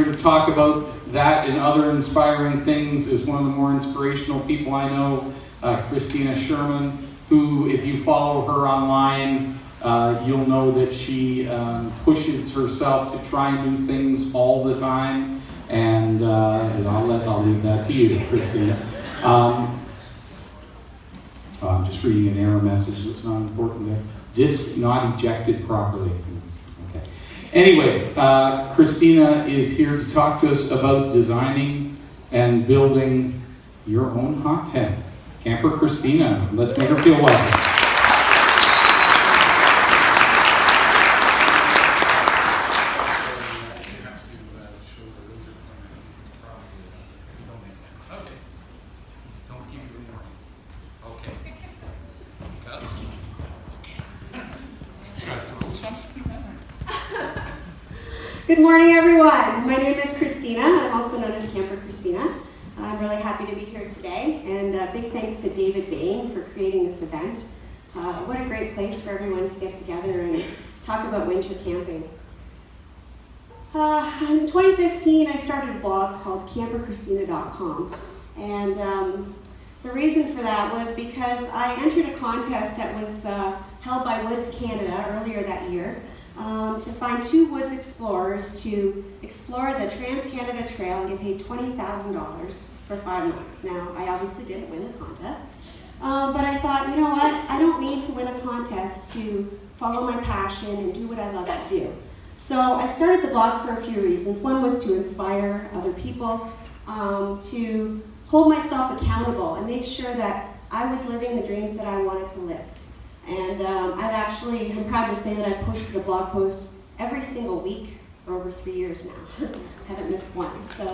here to talk about that and other inspiring things is one of the more inspirational people I know, Christina Sherman, who, if you follow her online, you'll know that she pushes herself to try new things all the time, and I'll leave that to you, Christina. I'm just reading an error message that's not important there. Disk not ejected properly. Okay. Anyway, Christina is here to talk to us about designing and building your own hot tent. Camper Christina, let's make her feel welcome. Good morning, everyone. My name is Christina. I'm also known as Camper Christina. I'm really happy to be here today, and big thanks to David Bain for creating this event. What a great place for everyone to get together and talk about winter camping. In 2015, I started a blog called CamperChristina.com, and the reason for that was because I entered a contest that was held by Woods Canada earlier that year to find 2 woods explorers to explore the Trans-Canada Trail and get paid $20,000 for 5 months. Now, I obviously didn't win the contest, but I thought, you know what, I don't need to win a contest to follow my passion and do what I love to do. So I started the blog for a few reasons. One was to inspire other people, to hold myself accountable and make sure that I was living the dreams that I wanted to live. And I'm proud to say that I've posted a blog post every single week for over 3 years now. Haven't missed one. So,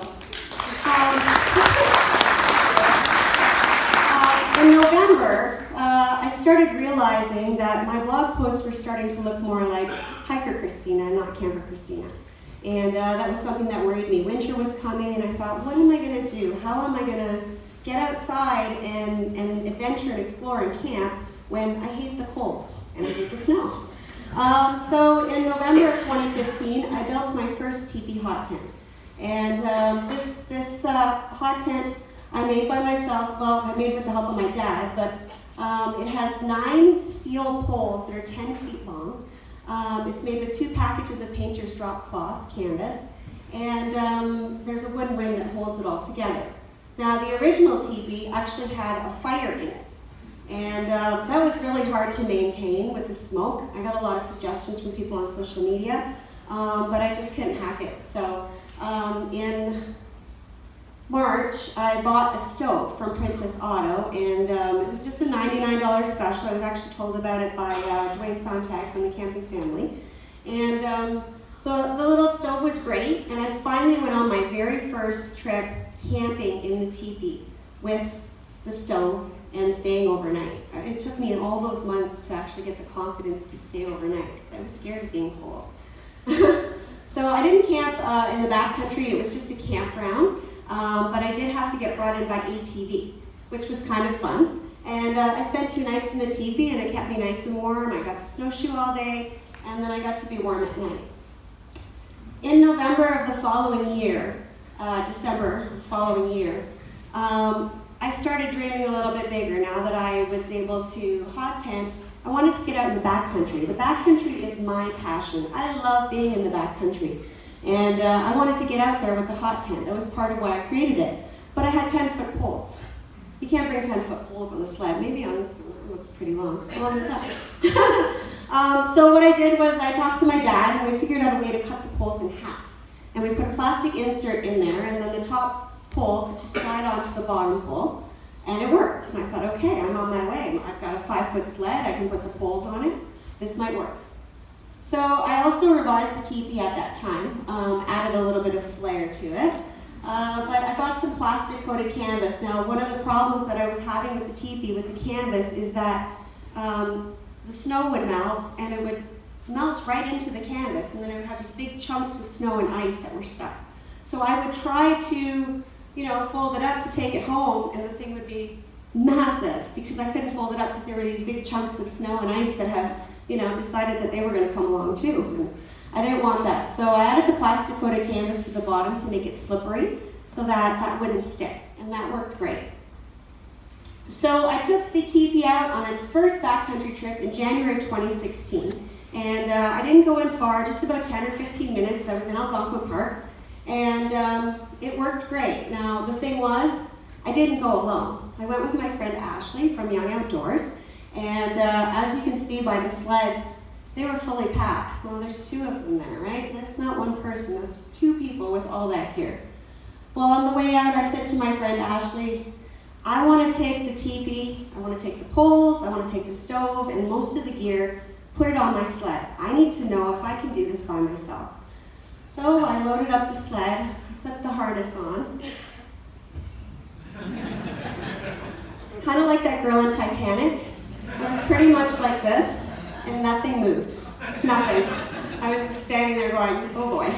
in November, I started realizing that my blog posts were starting to look more like Hiker Christina, not Camper Christina. And that was something that worried me. Winter was coming, and I thought, what am I going to do? How am I going to get outside and adventure and explore and camp when I hate the cold and I hate the snow? So in November of 2015, I built my first teepee hot tent. And this hot tent I made by myself. Well, I made with the help of my dad, but it has 9 steel poles that are 10 feet long. It's made with 2 packages of painter's drop cloth canvas, and there's a wooden ring that holds it all together. Now, the original teepee actually had a fire in it, and that was really hard to maintain with the smoke. I got a lot of suggestions from people on social media, but I just couldn't hack it. So in March, I bought a stove from Princess Auto, and it was just a $99 special. I was actually told about it by Dwayne Sontag from the Camping Family. And the little stove was great, and I finally went on my very first trip camping in the teepee with the stove and staying overnight. It took me all those months to actually get the confidence to stay overnight because I was scared of being cold. So I didn't camp in the backcountry. It was just a campground. But I did have to get brought in by ATV, which was kind of fun. And I spent 2 nights in the teepee, and it kept me nice and warm. I got to snowshoe all day, and then I got to be warm at night. In November of the following year, December the following year, I started dreaming a little bit bigger. Now that I was able to hot tent, I wanted to get out in the backcountry. The backcountry is my passion. I love being in the backcountry. And I wanted to get out there with the hot tent. That was part of why I created it. But I had 10-foot poles. You can't bring 10-foot poles on a sled. Maybe on this one, it looks pretty long. How long is that? So what I did was I talked to my dad, and we figured out a way to cut the poles in half. And we put a plastic insert in there, and then the top pole could just slide onto the bottom pole. And it worked. And I thought, okay, I'm on my way. I've got a 5-foot sled. I can put the poles on it. This might work. So I also revised the teepee at that time, added a little bit of flair to it, but I got some plastic coated canvas. Now, one of the problems that I was having with the teepee, with the canvas, is that the snow would melt, and it would melt right into the canvas, and then I would have these big chunks of snow and ice that were stuck. So I would try to, fold it up to take it home, and the thing would be massive, because I couldn't fold it up because there were these big chunks of snow and ice that have decided that they were going to come along too. And I didn't want that. So I added the plastic coated canvas to the bottom to make it slippery so that that wouldn't stick, and that worked great. So I took the teepee out on its first backcountry trip in January of 2016, and I didn't go in far, just about 10 or 15 minutes. I was in Algonquin Park, and it worked great. Now, the thing was, I didn't go alone. I went with my friend Ashley from Young Outdoors, and as you can see by the sleds, they were fully packed. Well, there's 2 of them there, right? That's not 1 person, that's 2 people with all that gear. Well, on the way out, I said to my friend Ashley, I want to take the teepee, I want to take the poles, I want to take the stove, and most of the gear, put it on my sled. I need to know if I can do this by myself. So I loaded up the sled, clipped the harness on. It's kind of like that girl in Titanic. It was pretty much like this, and nothing moved. Nothing. I was just standing there going, oh boy.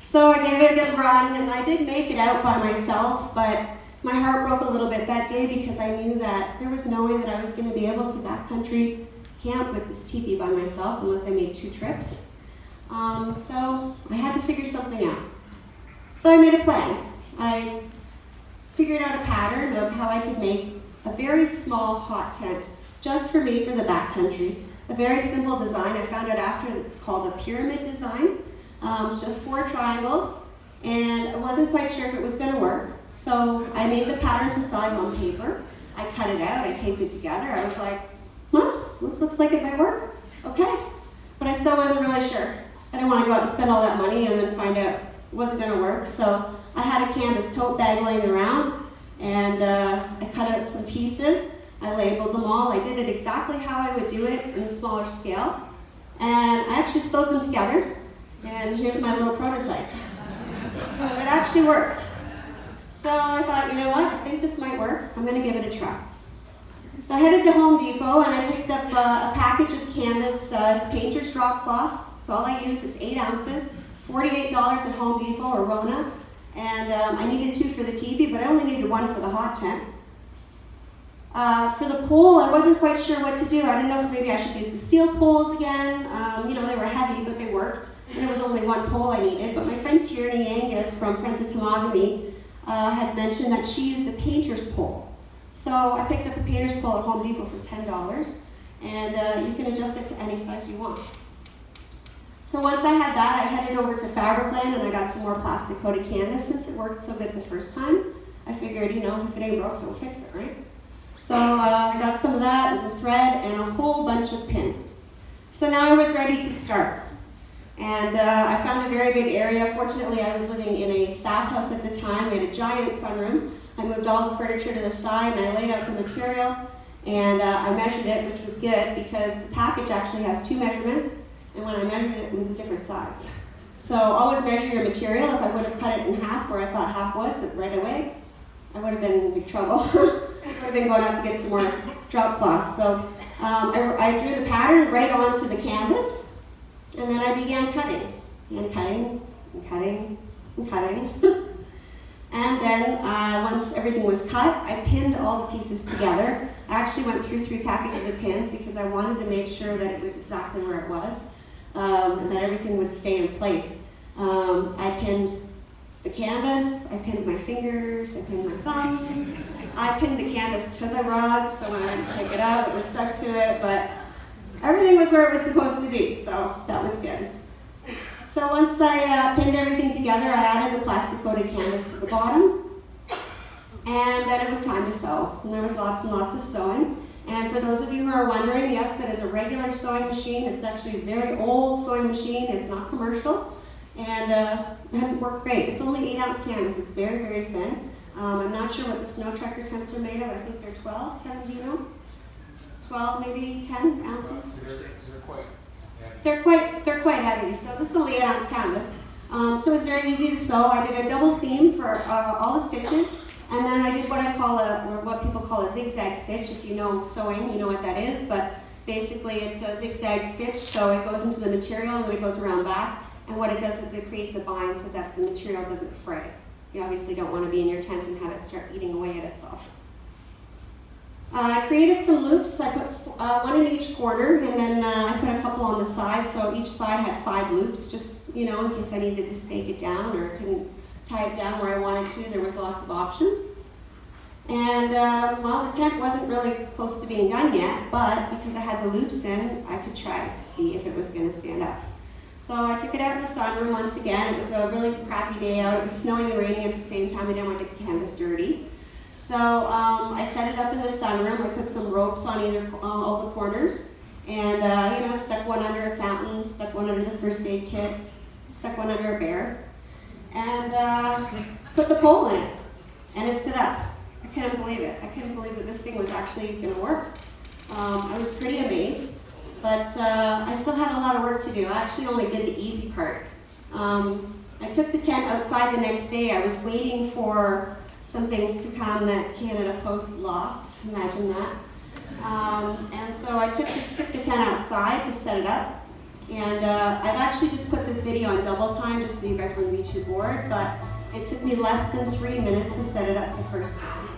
So I gave it a good run, and I did make it out by myself, but my heart broke a little bit that day because I knew that there was no way that I was going to be able to backcountry camp with this teepee by myself unless I made 2 trips. So I had to figure something out. So I made a plan. I figured out a pattern of how I could make a very small hot tent just for me for the backcountry. A very simple design. I found out after that it's called a pyramid design. It's just 4 triangles, and I wasn't quite sure if it was going to work. So I made the pattern to size on paper. I cut it out, I taped it together. I was like, this looks like it might work. Okay. But I still wasn't really sure. I didn't want to go out and spend all that money and then find out it wasn't going to work. So I had a canvas tote bag laying around, and I cut out some pieces. I labeled them all. I did it exactly how I would do it in a smaller scale. And I actually sewed them together. And here's my little prototype. It actually worked. So I thought, you know what, I think this might work. I'm going to give it a try. So I headed to Home Depot and I picked up a package of canvas. It's painter's drop cloth. That's all I use. It's 8 ounces, $48 at Home Depot or Rona. And I needed 2 for the teepee, but I only needed 1 for the hot tent. For the pole, I wasn't quite sure what to do. I didn't know if maybe I should use the steel poles again. They were heavy, but they worked. And there was only 1 pole I needed. But my friend Tierney Angus from Friends of Temagami had mentioned that she used a painter's pole. So I picked up a painter's pole at Home Depot for $10, and you can adjust it to any size you want. So once I had that, I headed over to Fabricland and I got some more plastic coated canvas. Since it worked so good the first time, I figured, if it ain't broke, don't fix it, right? So I got some of that and some thread and a whole bunch of pins. So now I was ready to start. And I found a very big area. Fortunately, I was living in a staff house at the time. We had a giant sunroom. I moved all the furniture to the side and I laid out the material. And I measured it, which was good because the package actually has 2 measurements. And when I measured it, it was a different size. So always measure your material. If I would have cut it in half where I thought half was right away, I would have been in big trouble. I would have been going out to get some more drop cloth. So I drew the pattern right onto the canvas. And then I began cutting, and cutting, and cutting, and cutting. And then once everything was cut, I pinned all the pieces together. I actually went through 3 packages of pins because I wanted to make sure that it was exactly where it was, and that everything would stay in place. I pinned the canvas, I pinned my fingers, I pinned my thumbs. I pinned the canvas to the rug, so when I went to pick it up, it was stuck to it, but everything was where it was supposed to be, so that was good. So once I pinned everything together, I added the plastic coated canvas to the bottom, and then it was time to sew. And there was lots and lots of sewing. And for those of you who are wondering, yes, that is a regular sewing machine. It's actually a very old sewing machine. It's not commercial, and it worked great. It's only 8-ounce canvas. It's very, very thin. I'm not sure what the snow tracker tents are made of. I think they're 12. Kevin, do you know? 12, maybe 10 ounces? They're quite heavy, so this is only 8-ounce canvas. So it's very easy to sew. I did a double seam for all the stitches, and then I did what what people call a zigzag stitch. If you know sewing, you know what that is, but basically it's a zigzag stitch, so it goes into the material and then it goes around back, and what it does is it creates a bind so that the material doesn't fray. You obviously don't want to be in your tent and have it start eating away at itself. I created some loops. I put one in each corner, and then I put a couple on the side, so each side had 5 loops, just, you know, in case I needed to stake it down or couldn't tie it down where I wanted to. There was lots of options. And, well, the tent wasn't really close to being done yet, but because I had the loops in, I could try to see if it was going to stand up. So I took it out in the sunroom once again. It was a really crappy day out. It was snowing and raining at the same time. I didn't want to get the canvas dirty. So I set it up in the sunroom. I put some ropes on all the corners, and you know, stuck one under a fountain, stuck one under the first aid kit, stuck one under a bear, and put the pole in it, and it stood up. I couldn't believe it. I couldn't believe that this thing was actually going to work. I was pretty amazed, but I still had a lot of work to do. I actually only did the easy part. I took the tent outside the next day. I was waiting for some things to come that Canada Post lost. Imagine that. And so I took the tent outside to set it up. And I've actually just put this video on double time just so you guys wouldn't be too bored, but it took me less than 3 minutes to set it up the first time.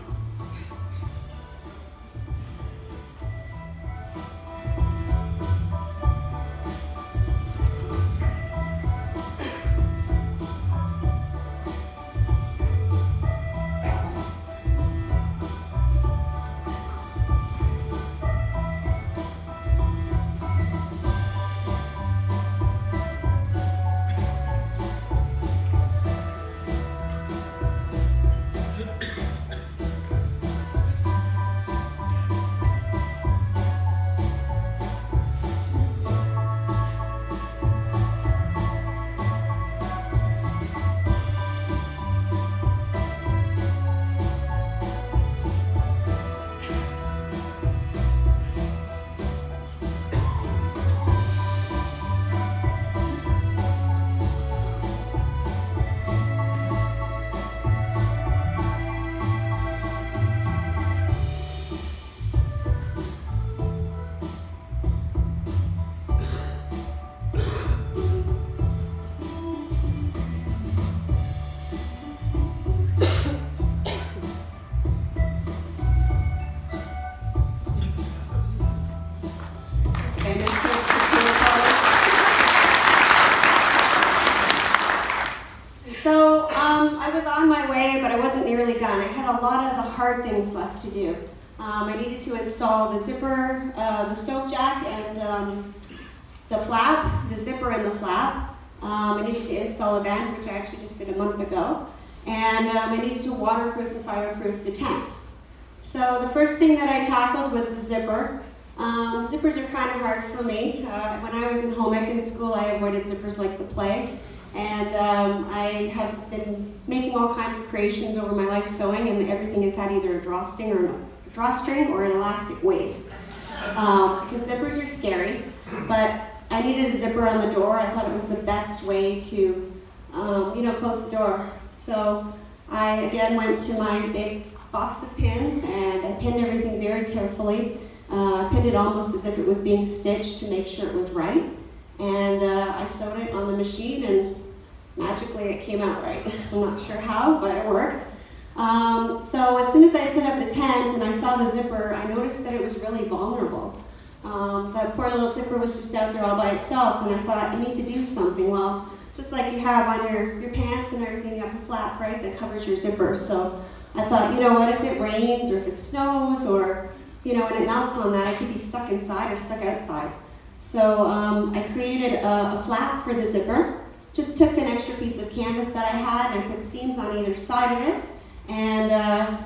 So I was on my way, but I wasn't nearly done. I had a lot of the hard things left to do. I needed to install the zipper, the stove jack, and the flap, the zipper and the flap. I needed to install a band, which I actually just did a month ago. And I needed to waterproof and fireproof the tent. So the first thing that I tackled was the zipper. Zippers are kind of hard for me. When I was in home econ school, I avoided zippers like the plague. And I have been making all kinds of creations over my life sewing, and everything has had either a drawstring or an elastic waist. Because zippers are scary, but I needed a zipper on the door. I thought it was the best way to, you know, close the door. So I again went to my big box of pins, and I pinned everything very carefully. Pinned it almost as if it was being stitched to make sure it was right. And I sewed it on the machine, and magically it came out right. I'm not sure how, but it worked. So as soon as I set up the tent and I saw the zipper, I noticed that it was really vulnerable. That poor little zipper was just out there all by itself, and I thought, I need to do something. Well, just like you have on your pants and everything, you have a flap, right, that covers your zipper. So I thought, you know what, if it rains or if it snows or, you know, and it melts on that, I could be stuck inside or stuck outside. So I created a flap for the zipper. Just took an extra piece of canvas that I had and I put seams on either side of it and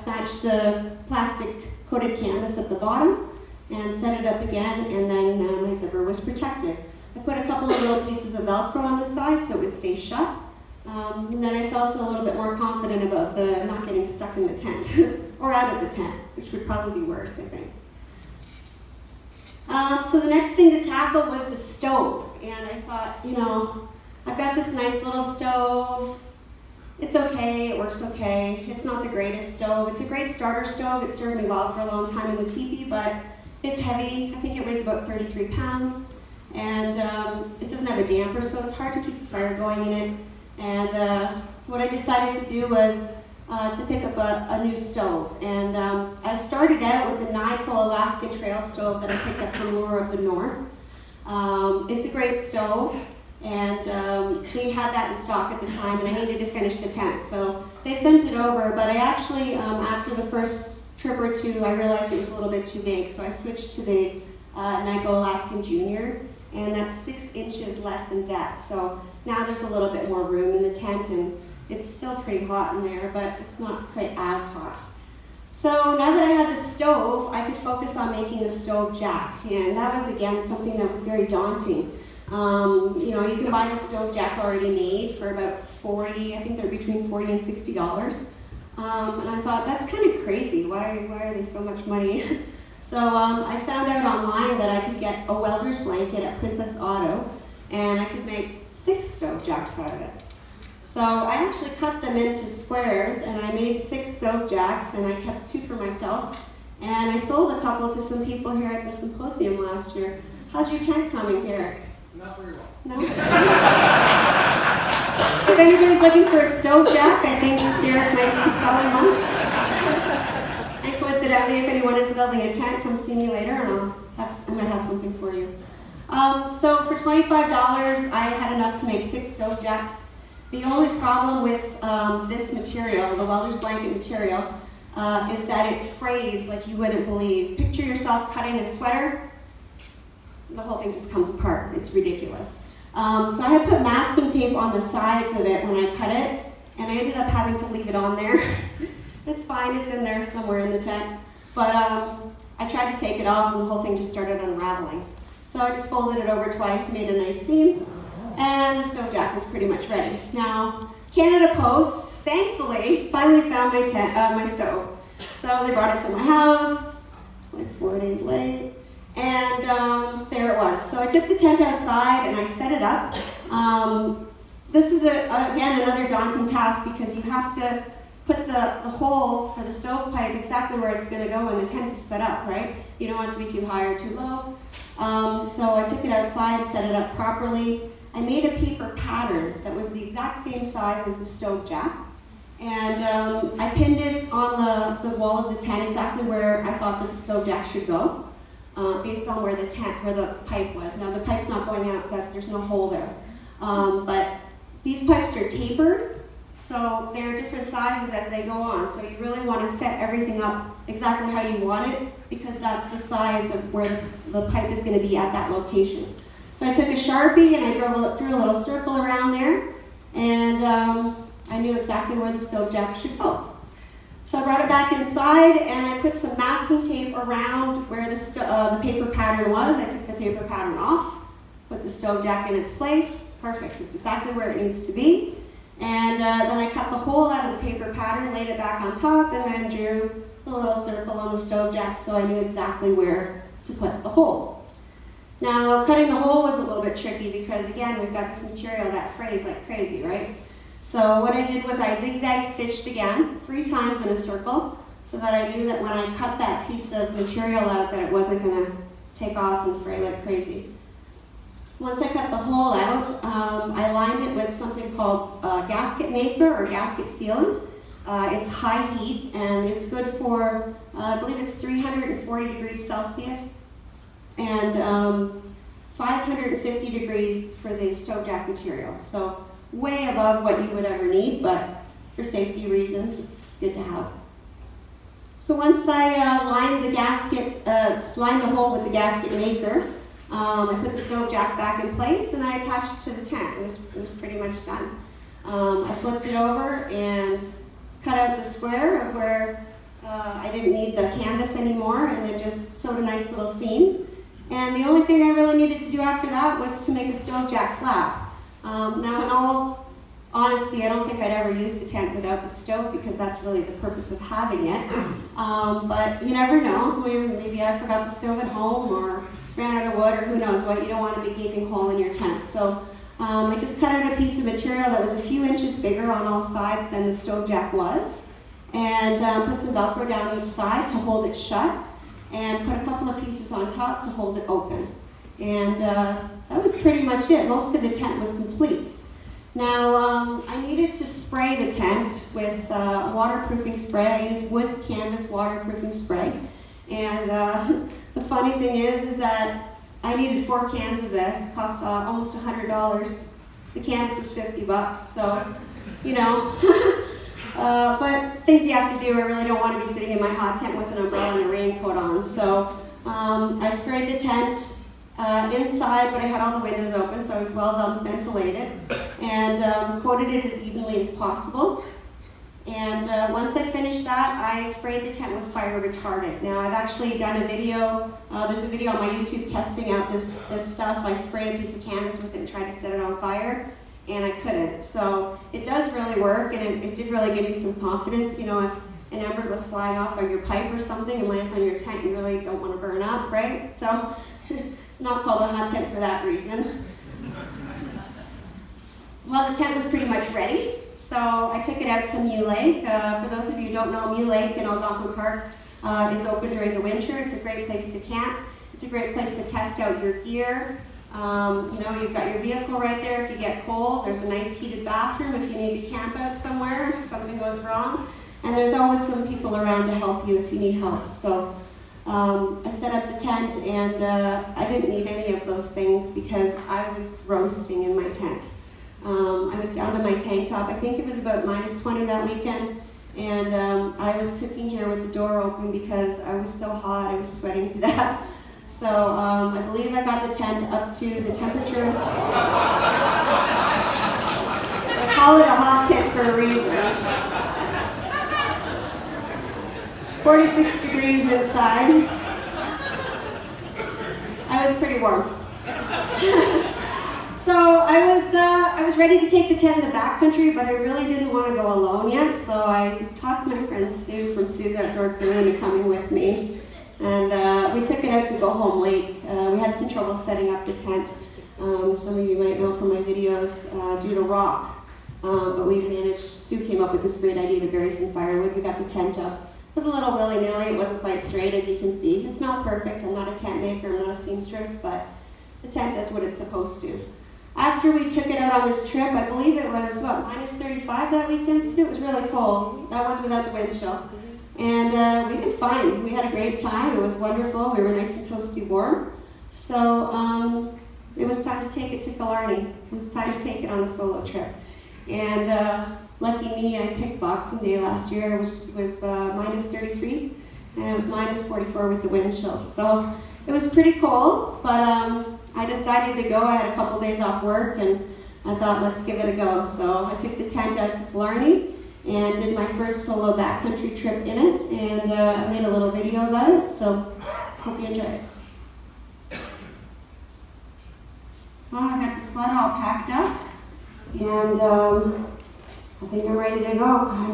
matched the plastic coated canvas at the bottom and set it up again, and then my zipper was protected. I put a couple of little pieces of Velcro on the side so it would stay shut. And then I felt a little bit more confident about the not getting stuck in the tent or out of the tent, which would probably be worse, I think. So the next thing to tackle was the stove, and I thought, you know, I've got this nice little stove. It's okay, it works okay. It's not the greatest stove. It's a great starter stove. It served me well for a long time in the teepee, but it's heavy. I think it weighs about 33 pounds, and it doesn't have a damper, so it's hard to keep the fire going in it. And so what I decided to do was to pick up a new stove. And I started out with the Nyko Alaskan Trail stove that I picked up from Lure of the North. It's a great stove, and they had that in stock at the time, and I needed to finish the tent. So they sent it over, but I actually, after the first trip or two, I realized it was a little bit too big, so I switched to the Nyko Alaskan Junior, and that's 6 inches less in depth. So now there's a little bit more room in the tent, and it's still pretty hot in there, but it's not quite as hot. So now that I had the stove, I could focus on making the stove jack, and that was again something that was very daunting. You know, you can buy the stove jack already made for about 40, I think they're between $40 and $60. And I thought, that's kind of crazy. Why are they so much money? So I found out online that I could get a welder's blanket at Princess Auto, and I could make 6 stove jacks out of it. So I actually cut them into squares, and I made 6 stove jacks, and I kept 2 for myself. And I sold a couple to some people here at the symposium last year. How's your tent coming, Derek? Not very well. No? If anybody's looking for a stove jack, I think Derek might be selling one. And coincidentally, if anyone is building a tent, come see me later, and I might have something for you. So for $25, I had enough to make 6 stove jacks. The only problem with this material, the welder's blanket material, is that it frays like you wouldn't believe. Picture yourself cutting a sweater. The whole thing just comes apart. It's ridiculous. So I had put masking tape on the sides of it when I cut it, and I ended up having to leave it on there. It's fine, it's in there somewhere in the tent. But I tried to take it off, and the whole thing just started unraveling. So I just folded it over twice, made a nice seam, and the stove jack was pretty much ready. Now, Canada Post, thankfully, finally found my stove. So they brought it to my house, like 4 days late. And there it was. So I took the tent outside and I set it up. This is, again, another daunting task because you have to put the hole for the stovepipe exactly where it's going to go when the tent is set up, right? You don't want it to be too high or too low. So I took it outside, set it up properly. I made a paper pattern that was the exact same size as the stove jack. And I pinned it on the wall of the tent exactly where I thought that the stove jack should go. Based on where the pipe was. Now the pipe's not going out, there's no hole there. But these pipes are tapered, so they're different sizes as they go on. So you really want to set everything up exactly how you want it, because that's the size of where the pipe is going to be at that location. So I took a Sharpie and I drew a little circle around there, and I knew exactly where the stove jack should go. So I brought it back inside and I put some masking tape around where the paper pattern was. I took the paper pattern off, put the stove jack in its place. Perfect, it's exactly where it needs to be. And then I cut the hole out of the paper pattern, laid it back on top, and then drew the little circle on the stove jack so I knew exactly where to put the hole. Now, cutting the hole was a little bit tricky because, again, we've got this material that frays like crazy, right? So what I did was I zigzag stitched again 3 times in a circle so that I knew that when I cut that piece of material out that it wasn't going to take off and fray like crazy. Once I cut the hole out, I lined it with something called gasket maker or gasket sealant. It's high heat and it's good for, I believe it's 340 degrees Celsius and 550 degrees for the stove jack material. So way above what you would ever need, but for safety reasons, it's good to have. So once I lined the hole with the gasket maker, I put the stove jack back in place and I attached it to the tent. It was pretty much done. I flipped it over and cut out the square of where I didn't need the canvas anymore, and then just sewed a nice little seam. And the only thing I really needed to do after that was to make a stove jack flap. Now, in all honesty, I don't think I'd ever use the tent without the stove because that's really the purpose of having it. But you never know. Maybe I forgot the stove at home or ran out of wood or who knows what. You don't want a big gaping hole in your tent. So I just cut out a piece of material that was a few inches bigger on all sides than the stove jack was, and put some Velcro down each side to hold it shut, and put a couple of pieces on top to hold it open. And that was pretty much it. Most of the tent was complete. Now, I needed to spray the tent with waterproofing spray. I used Woods Canvas waterproofing spray. And the funny thing is that I needed 4 cans of this, cost almost $100. The canvas was $50, so, you know. But it's things you have to do. I really don't want to be sitting in my hot tent with an umbrella and a raincoat on. So I sprayed the tent inside, but I had all the windows open, so I was well ventilated, and coated it as evenly as possible. And once I finished that, I sprayed the tent with fire retardant. Now I've actually done a video, there's a video on my YouTube testing out this stuff. I sprayed a piece of canvas with it and tried to set it on fire, and I couldn't. So it does really work, and it did really give me some confidence. You know, if an ember goes flying off of your pipe or something and lands on your tent, you really don't want to burn up, right? So it's not called a hot tent for that reason. Well, the tent was pretty much ready, so I took it out to Mew Lake. For those of you who don't know, Mew Lake in Algonquin Park is open during the winter. It's a great place to camp. It's a great place to test out your gear. You know, you've got your vehicle right there if you get cold. There's a nice heated bathroom if you need to camp out somewhere, if something goes wrong. And there's always some people around to help you if you need help. So I set up the tent, and I didn't need any of those things because I was roasting in my tent. I was down to my tank top. I think it was about -20 that weekend, and I was cooking here with the door open because I was so hot, I was sweating to death. So I believe I got the tent up to the temperature. I call it a hot tent for a reason. 46 degrees inside. I was pretty warm. So I was ready to take the tent in the backcountry, but I really didn't want to go alone yet. So I talked my friend Sue from Sue's Outdoor Canoe into coming with me, and we took it out to Go Home Lake. We had some trouble setting up the tent. Some of you might know from my videos due to rock, but we managed. Sue came up with this great idea to bury some firewood. We got the tent up. It was a little willy-nilly. It wasn't quite straight, as you can see. It's not perfect. I'm not a tent maker. I'm not a seamstress, but the tent does what it's supposed to. After we took it out on this trip, I believe it was, -35 that weekend. It was really cold. That was without the wind chill. And we did fine. We had a great time. It was wonderful. We were nice and toasty warm. So it was time to take it to Killarney. It was time to take it on a solo trip. And lucky me, I picked Boxing Day last year, which was -33, and it was -44 with the wind chill. So it was pretty cold, but I decided to go. I had a couple days off work, and I thought, let's give it a go. So I took the tent out to Killarney and did my first solo backcountry trip in it, and I made a little video about it, so hope you enjoy it. Well, I got the sled all packed up, and I think I'm ready to go. I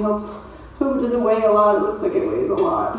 hope it doesn't weigh a lot. It looks like it weighs a lot.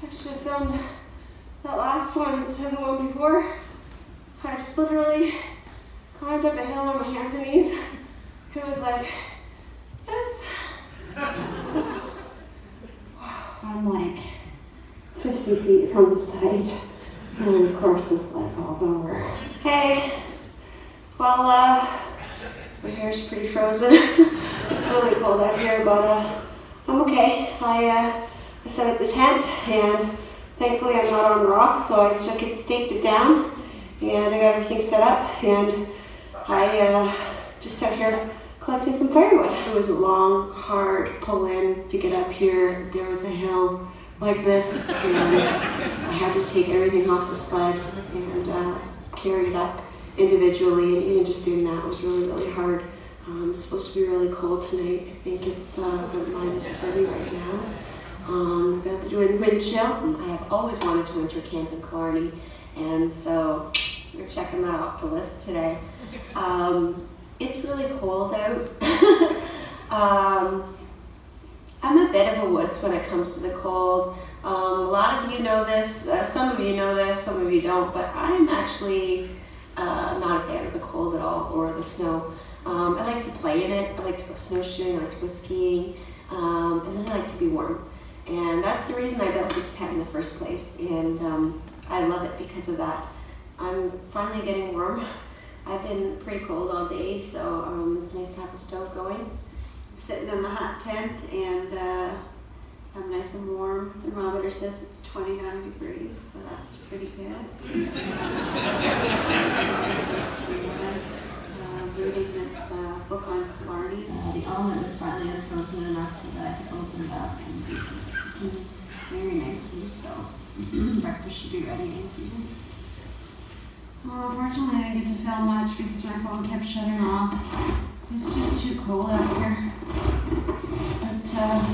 I should have filmed that last one instead of the one before. I just literally climbed up a hill on my hands and knees. It was like this. I'm like 50 feet from the site, and of course the sled falls over. Hey, well, my hair's pretty frozen. It's really cold out here, but I'm okay. I set up the tent, and thankfully I'm not on rock, so I staked it down, and I got everything set up, and I just out here collecting some firewood. It was a long, hard pull-in to get up here. There was a hill like this, and I had to take everything off the sled and carry it up individually, and even just doing that was really, really hard. It's supposed to be really cold tonight. I think it's about -30 right now. Got to do a wind chill. I have always wanted to winter camp in Killarney, and so we're checking that off the list today. It's really cold out. I'm a bit of a wuss when it comes to the cold. A lot of you know this, some of you know this, some of you don't, but I'm actually not a fan of the cold at all, or the snow. I like to play in it, I like to go snowshoeing, I like to go skiing, and then I like to be warm. And that's the reason I built this tent in the first place, and I love it because of that. I'm finally getting warm. I've been pretty cold all day, so it's nice to have the stove going. I'm sitting in the hot tent, and I'm nice and warm. The thermometer says it's 29 degrees, so that's pretty good. Reading this book on Killarney. The almond was finally unfrozen enough so that I could open it up and it's cooking very nicely, so breakfast should be ready in a few minutes. Unfortunately, I didn't get to film much because my phone kept shutting off. It's just too cold out here. But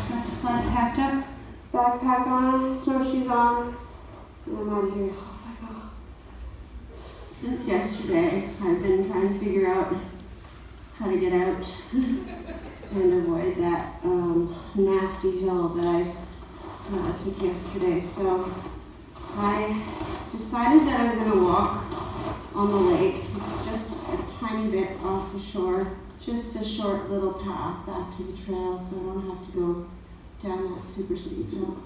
got the sled packed up, backpack on, snowshoes on, and I'm out of here. Off I go. Since yesterday, I've been trying to figure out how to get out and avoid that nasty hill that I took yesterday. So I decided that I'm going to walk on the lake. It's just a tiny bit off the shore, just a short little path back to the trail, so I don't have to go down that super steep hill.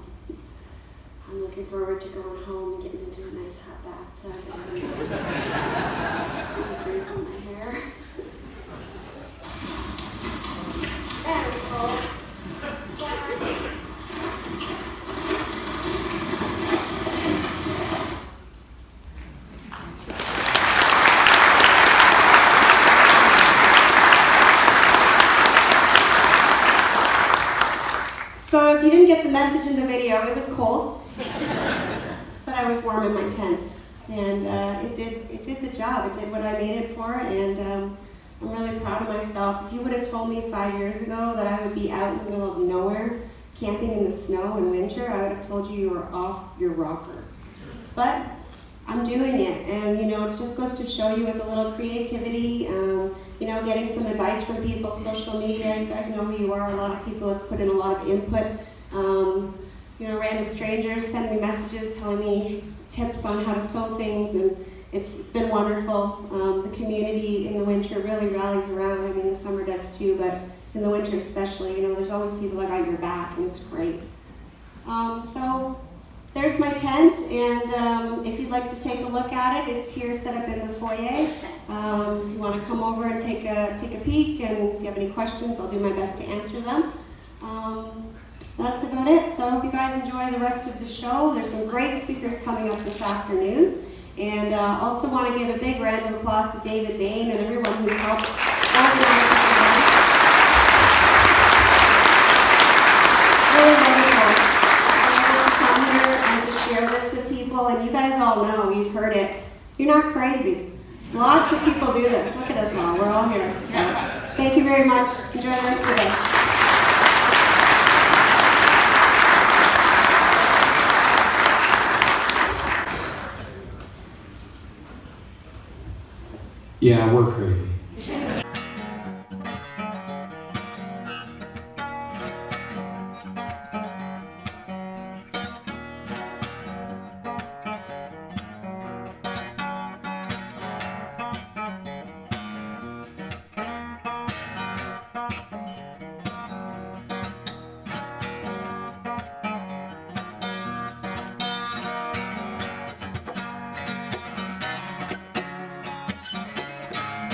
I'm looking forward to going home and getting into a nice hot bath so I can freeze on my hair. That is cold. So if you didn't get the message in the video, it was cold, but I was warm in my tent, and it did the job. It did what I made it for, and I'm really proud of myself. If you would have told me 5 years ago that I would be out in the middle of nowhere, camping in the snow in winter, I would have told you were off your rocker. But I'm doing it, and it just goes to show you with a little creativity, getting some advice from people, social media. You guys know who you are. A lot of people have put in a lot of input. Random strangers send me messages telling me tips on how to sew things, and it's been wonderful. The community in the winter really rallies around. I mean, the summer does too, but in the winter especially, there's always people that got your back, and it's great. So there's my tent, and if you'd like to take a look at it, it's here set up in the foyer. If you want to come over and take a peek, and if you have any questions, I'll do my best to answer them. That's about it. So I hope you guys enjoy the rest of the show. There's some great speakers coming up this afternoon. And also want to give a big round of applause to David Bain and everyone who's helped organize this event. Really wonderful. To come here and to share this with people. And you guys all know, you've heard it. You're not crazy. Lots of people do this. Look at us all. We're all here. So thank you very much. Enjoy the rest of the day. Yeah, we're crazy.